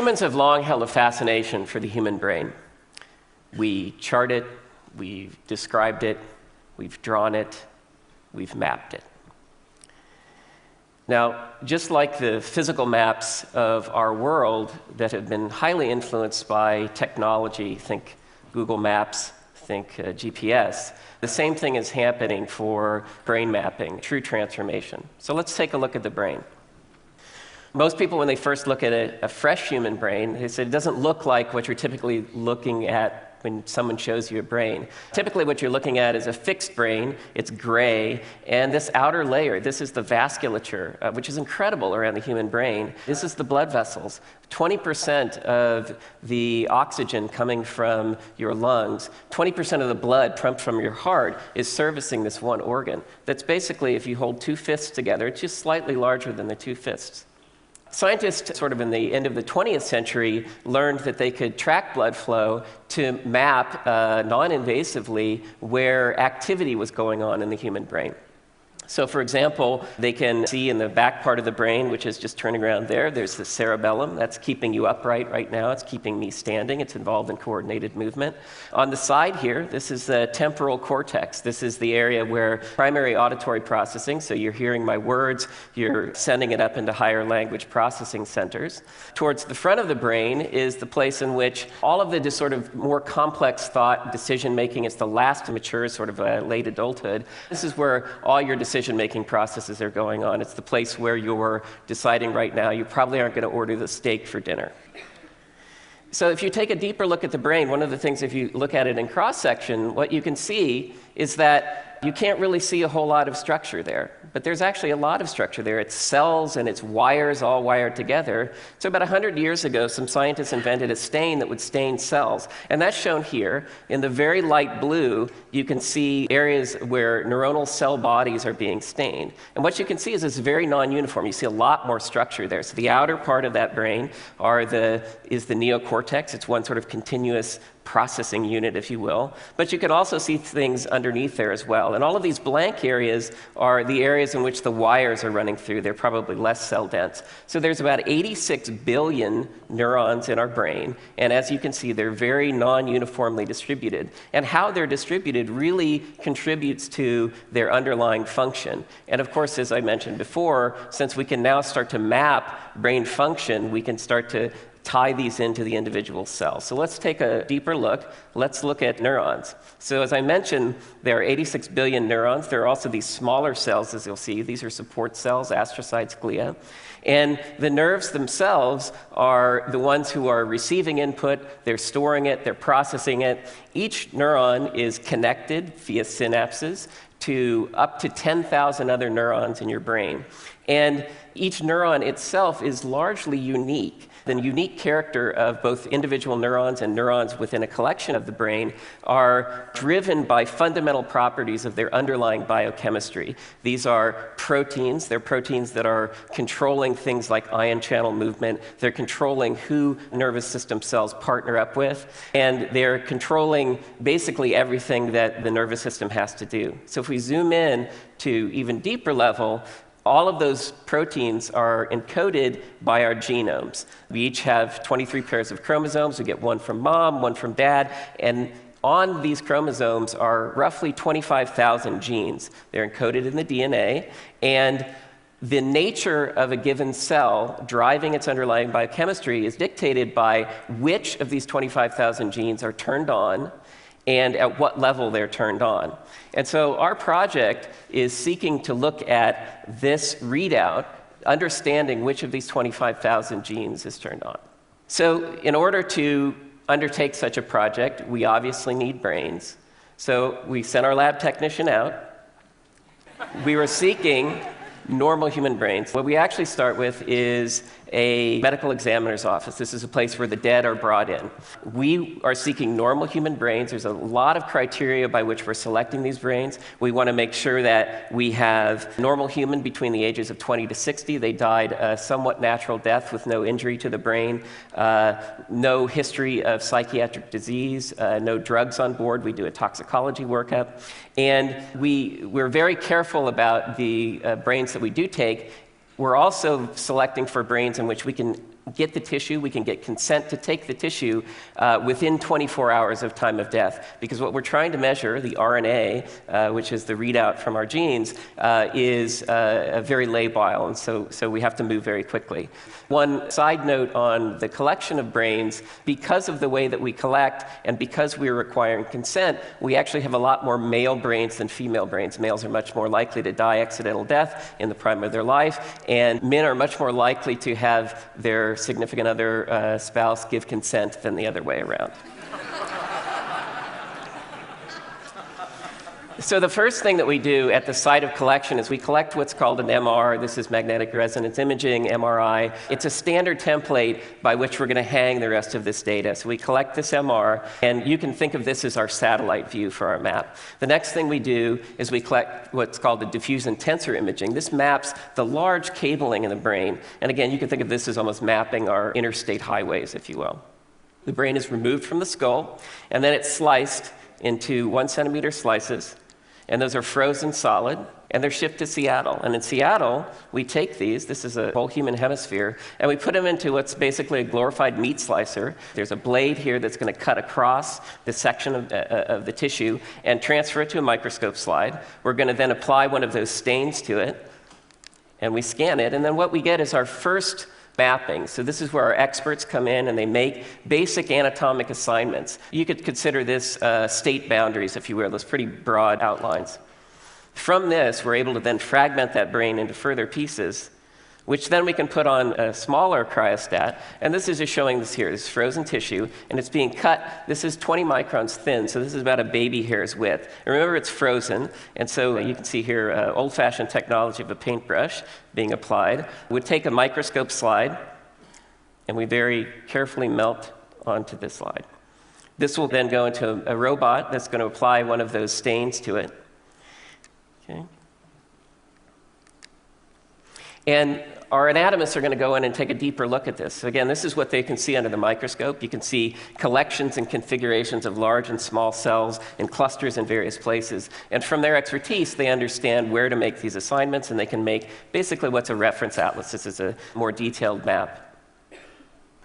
Humans have long held a fascination for the human brain. We chart it, we've described it, we've drawn it, we've mapped it. Now, just like the physical maps of our world that have been highly influenced by technology, think Google Maps, think GPS, the same thing is happening for brain mapping, true transformation. So let's take a look at the brain. Most people, when they first look at a fresh human brain, they say it doesn't look like what you're typically looking at when someone shows you a brain. Typically what you're looking at is a fixed brain, it's gray, and this outer layer, this is the vasculature, which is incredible around the human brain. This is the blood vessels. 20% of the oxygen coming from your lungs, 20% of the blood pumped from your heart is servicing this one organ. That's basically, if you hold two fists together, it's just slightly larger than the two fists. Scientists, sort of in the end of the 20th century, learned that they could track blood flow to map non-invasively where activity was going on in the human brain. So, for example, they can see in the back part of the brain, which is just turning around there, there's the cerebellum. That's keeping you upright right now. It's keeping me standing. It's involved in coordinated movement. On the side here, this is the temporal cortex. This is the area where primary auditory processing, so you're hearing my words, you're sending it up into higher language processing centers. Towards the front of the brain is the place in which all of the sort of more complex thought, decision-making, it's the last to mature, sort of late adulthood. This is where all your decision-making processes are going on. It's the place where you're deciding right now you probably aren't going to order the steak for dinner. So if you take a deeper look at the brain, one of the things, if you look at it in cross-section, what you can see is that you can't really see a whole lot of structure there. But there's actually a lot of structure there. It's cells and it's wires all wired together. So about 100 years ago, some scientists invented a stain that would stain cells. And that's shown here. In the very light blue, you can see areas where neuronal cell bodies are being stained. And what you can see is it's very non-uniform. You see a lot more structure there. So the outer part of that brain is the neocortex. It's one sort of continuous processing unit, if you will. But you can also see things underneath there as well. And all of these blank areas are the areas in which the wires are running through. They're probably less cell dense. So there's about 86 billion neurons in our brain. And as you can see, they're very non-uniformly distributed. And how they're distributed really contributes to their underlying function. And of course, as I mentioned before, since we can now start to map brain function, we can start to tie these into the individual cells. So let's take a deeper look. Let's look at neurons. So as I mentioned, there are 86 billion neurons. There are also these smaller cells, as you'll see. These are support cells, astrocytes, glia. And the nerves themselves are the ones who are receiving input. They're storing it. They're processing it. Each neuron is connected via synapses to up to 10,000 other neurons in your brain. And each neuron itself is largely unique. The unique character of both individual neurons and neurons within a collection of the brain are driven by fundamental properties of their underlying biochemistry. These are proteins. They're proteins that are controlling things like ion channel movement. They're controlling who nervous system cells partner up with. And they're controlling basically everything that the nervous system has to do. So if we zoom in to even deeper level, all of those proteins are encoded by our genomes. We each have 23 pairs of chromosomes. We get one from mom, one from dad, and on these chromosomes are roughly 25,000 genes. They're encoded in the DNA, and the nature of a given cell driving its underlying biochemistry is dictated by which of these 25,000 genes are turned on and at what level they're turned on. And so our project is seeking to look at this readout, understanding which of these 25,000 genes is turned on. So in order to undertake such a project, we obviously need brains. So we sent our lab technician out. We were seeking normal human brains. What we actually start with is a medical examiner's office. This is a place where the dead are brought in. We are seeking normal human brains. There's a lot of criteria by which we're selecting these brains. We want to make sure that we have normal human between the ages of 20 to 60. They died a somewhat natural death with no injury to the brain, no history of psychiatric disease, no drugs on board. We do a toxicology workup. And we're very careful about the brains that we do take. We're also selecting for brains in which we can get the tissue, we can get consent to take the tissue within 24 hours of time of death. Because what we're trying to measure, the RNA, which is the readout from our genes, is very labile, and so we have to move very quickly. One side note on the collection of brains, because of the way that we collect and because we're requiring consent, we actually have a lot more male brains than female brains. Males are much more likely to die accidental death in the prime of their life, and men are much more likely to have their significant other spouse give consent than the other way around. So the first thing that we do at the site of collection is we collect what's called an MR. This is magnetic resonance imaging, MRI. It's a standard template by which we're going to hang the rest of this data. So we collect this MR, and you can think of this as our satellite view for our map. The next thing we do is we collect what's called the diffuse and tensor imaging. This maps the large cabling in the brain. And again, you can think of this as almost mapping our interstate highways, if you will. The brain is removed from the skull, and then it's sliced into 1 centimeter slices. And those are frozen solid, and they're shipped to Seattle. And in Seattle, we take these, this is a whole human hemisphere, and we put them into what's basically a glorified meat slicer. There's a blade here that's going to cut across the section of the tissue and transfer it to a microscope slide. We're going to then apply one of those stains to it, and we scan it. And then what we get is our first mapping. So this is where our experts come in and they make basic anatomic assignments. You could consider this state boundaries, if you will, those pretty broad outlines. From this, we're able to then fragment that brain into further pieces, which then we can put on a smaller cryostat. And this is just showing this here. This is frozen tissue, and it's being cut. This is 20 microns thin, so this is about a baby hair's width. And remember, it's frozen, and so you can see here old-fashioned technology of a paintbrush being applied. We'd take a microscope slide, and we very carefully melt onto this slide. This will then go into a robot that's going to apply one of those stains to it. Okay. And our anatomists are going to go in and take a deeper look at this. So again, this is what they can see under the microscope. You can see collections and configurations of large and small cells in clusters in various places. And from their expertise, they understand where to make these assignments, and they can make basically what's a reference atlas. This is a more detailed map.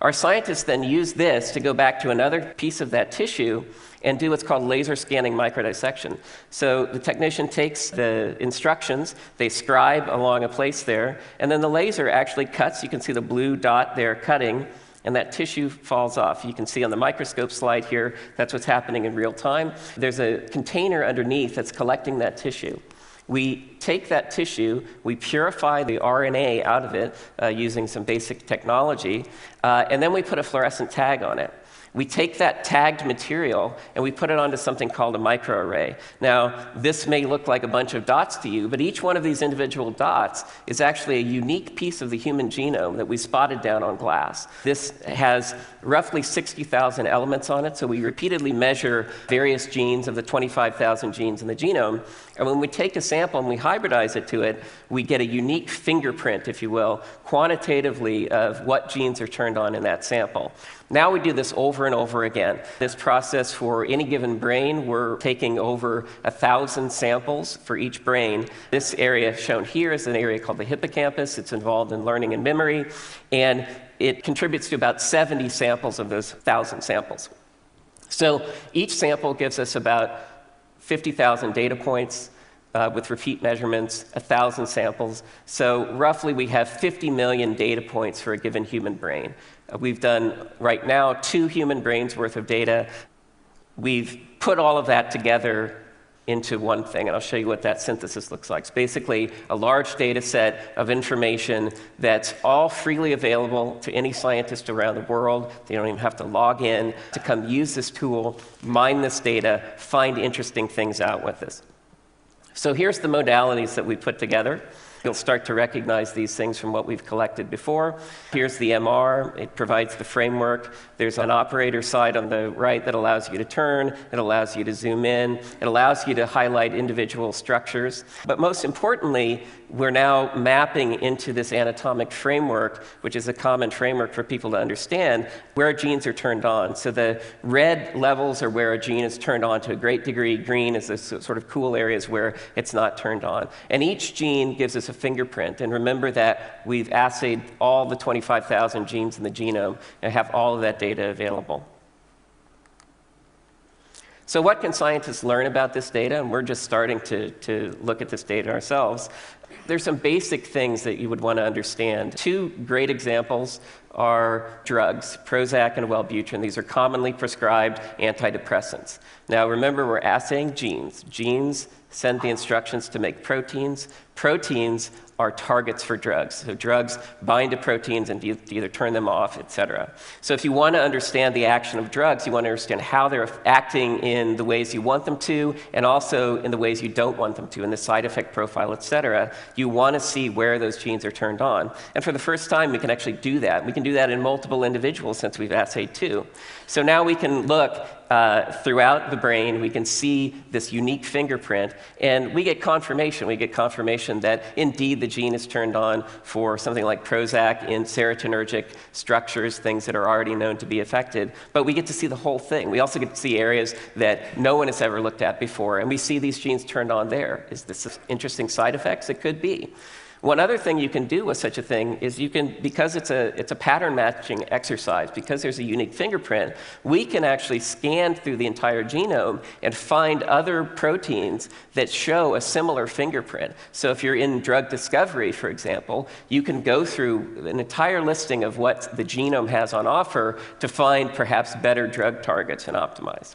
Our scientists then use this to go back to another piece of that tissue and do what's called laser scanning microdissection. So the technician takes the instructions, they scribe along a place there, and then the laser actually cuts. You can see the blue dot there cutting, and that tissue falls off. You can see on the microscope slide here, that's what's happening in real time. There's a container underneath that's collecting that tissue. We take that tissue, we purify the RNA out of it using some basic technology, and then we put a fluorescent tag on it. We take that tagged material and we put it onto something called a microarray. Now, this may look like a bunch of dots to you, but each one of these individual dots is actually a unique piece of the human genome that we spotted down on glass. This has roughly 60,000 elements on it, so we repeatedly measure various genes of the 25,000 genes in the genome. And when we take a sample and we hybridize it to it, we get a unique fingerprint, if you will, quantitatively of what genes are turned on in that sample. Now we do this over and over again. This process for any given brain, we're taking over 1,000 samples for each brain. This area shown here is an area called the hippocampus. It's involved in learning and memory, and it contributes to about 70 samples of those 1,000 samples. So each sample gives us about 50,000 data points with repeat measurements, 1,000 samples. So roughly we have 50 million data points for a given human brain. We've done, right now, 2 human brains worth of data. We've put all of that together into one thing, and I'll show you what that synthesis looks like. It's basically a large data set of information that's all freely available to any scientist around the world. They don't even have to log in to come use this tool, mine this data, find interesting things out with this. So here's the modalities that we put together. You'll start to recognize these things from what we've collected before. Here's the MR. It provides the framework. There's an operator side on the right that allows you to turn. It allows you to zoom in. It allows you to highlight individual structures. But most importantly, we're now mapping into this anatomic framework, which is a common framework for people to understand, where genes are turned on. So the red levels are where a gene is turned on to a great degree. Green is the sort of cool areas where it's not turned on. And each gene gives us a a fingerprint. And remember that we've assayed all the 25,000 genes in the genome and have all of that data available. So what can scientists learn about this data? And we're just starting to look at this data ourselves. There's some basic things that you would want to understand. Two great examples are drugs, Prozac and Wellbutrin. These are commonly prescribed antidepressants. Now remember, we're assaying genes. Genes send the instructions to make proteins. Proteins are targets for drugs. So drugs bind to proteins and either turn them off, et cetera. So if you want to understand the action of drugs, you want to understand how they're acting in the ways you want them to, and also in the ways you don't want them to, in the side effect profile, et cetera. You want to see where those genes are turned on. And for the first time, we can actually do that. We can do that in multiple individuals since we've assayed two. So now we can look throughout the brain, we can see this unique fingerprint, and we get confirmation. We get confirmation that indeed the gene is turned on for something like Prozac in serotonergic structures, things that are already known to be affected. But we get to see the whole thing. We also get to see areas that no one has ever looked at before, and we see these genes turned on there. Is this interesting side effects? It could be. One other thing you can do with such a thing is you can, because it's a pattern matching exercise, because there's a unique fingerprint, we can actually scan through the entire genome and find other proteins that show a similar fingerprint. So if you're in drug discovery, for example, you can go through an entire listing of what the genome has on offer to find perhaps better drug targets and optimize.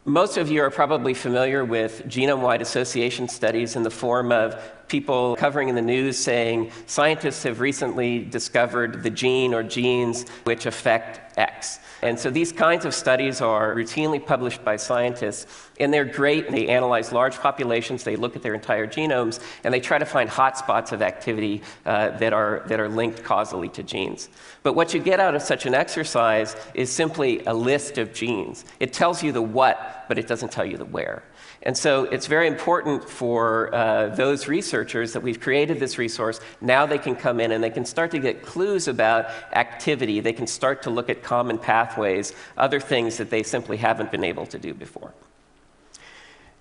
Most of you are probably familiar with genome-wide association studies in the form of people covering in the news saying scientists have recently discovered the gene or genes which affect X. And so these kinds of studies are routinely published by scientists, and they're great. They analyze large populations, they look at their entire genomes, and they try to find hotspots of activity that are linked causally to genes. But what you get out of such an exercise is simply a list of genes. It tells you the what, but it doesn't tell you the where. And so it's very important for those researchers that we've created this resource. Now they can come in and they can start to get clues about activity. They can start to look at common pathways, other things that they simply haven't been able to do before.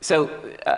So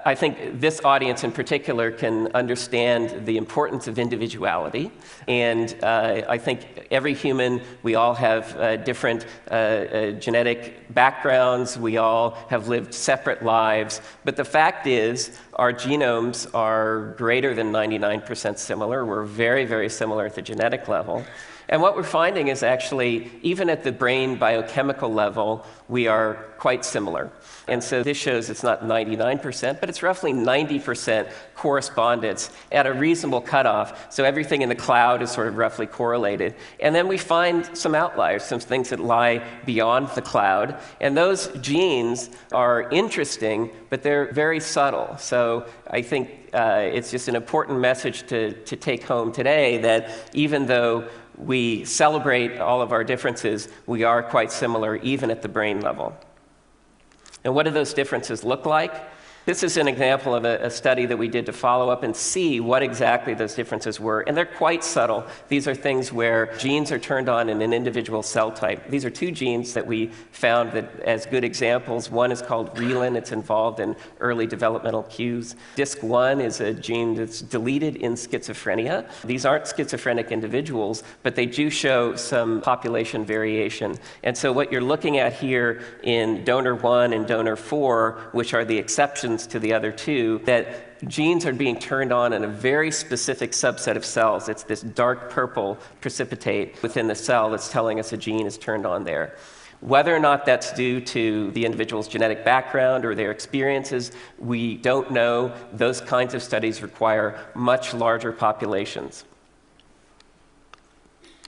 I think this audience in particular can understand the importance of individuality. And I think every human, we all have different genetic backgrounds. We all have lived separate lives. But the fact is, our genomes are greater than 99% similar. We're very, very similar at the genetic level. And what we're finding is actually, even at the brain biochemical level, we are quite similar. And so this shows it's not 99%, but it's roughly 90% correspondence at a reasonable cutoff. So everything in the cloud is sort of roughly correlated. And then we find some outliers, some things that lie beyond the cloud. And those genes are interesting, but they're very subtle. So I think it's just an important message to take home today that even though we celebrate all of our differences, we are quite similar even at the brain level. And what do those differences look like? This is an example of a study that we did to follow up and see what exactly those differences were. And they're quite subtle. These are things where genes are turned on in an individual cell type. These are two genes that we found that as good examples. One is called relin. It's involved in early developmental cues. DISC1 is a gene that's deleted in schizophrenia. These aren't schizophrenic individuals, but they do show some population variation. And so what you're looking at here in donor 1 and donor 4, which are the exceptions to the other two, that genes are being turned on in a very specific subset of cells. It's this dark purple precipitate within the cell that's telling us a gene is turned on there. Whether or not that's due to the individual's genetic background or their experiences, we don't know. Those kinds of studies require much larger populations.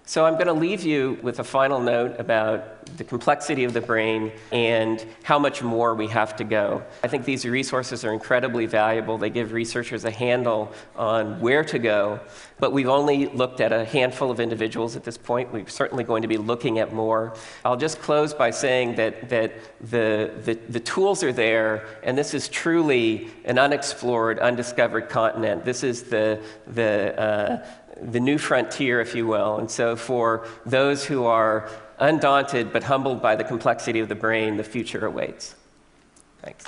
So I'm going to leave you with a final note about the complexity of the brain and how much more we have to go. I think these resources are incredibly valuable. They give researchers a handle on where to go, but we've only looked at a handful of individuals at this point. We're certainly going to be looking at more. I'll just close by saying that the tools are there, and this is truly an unexplored, undiscovered continent. This is the new frontier, if you will. And so for those who are undaunted but humbled by the complexity of the brain, the future awaits. Thanks.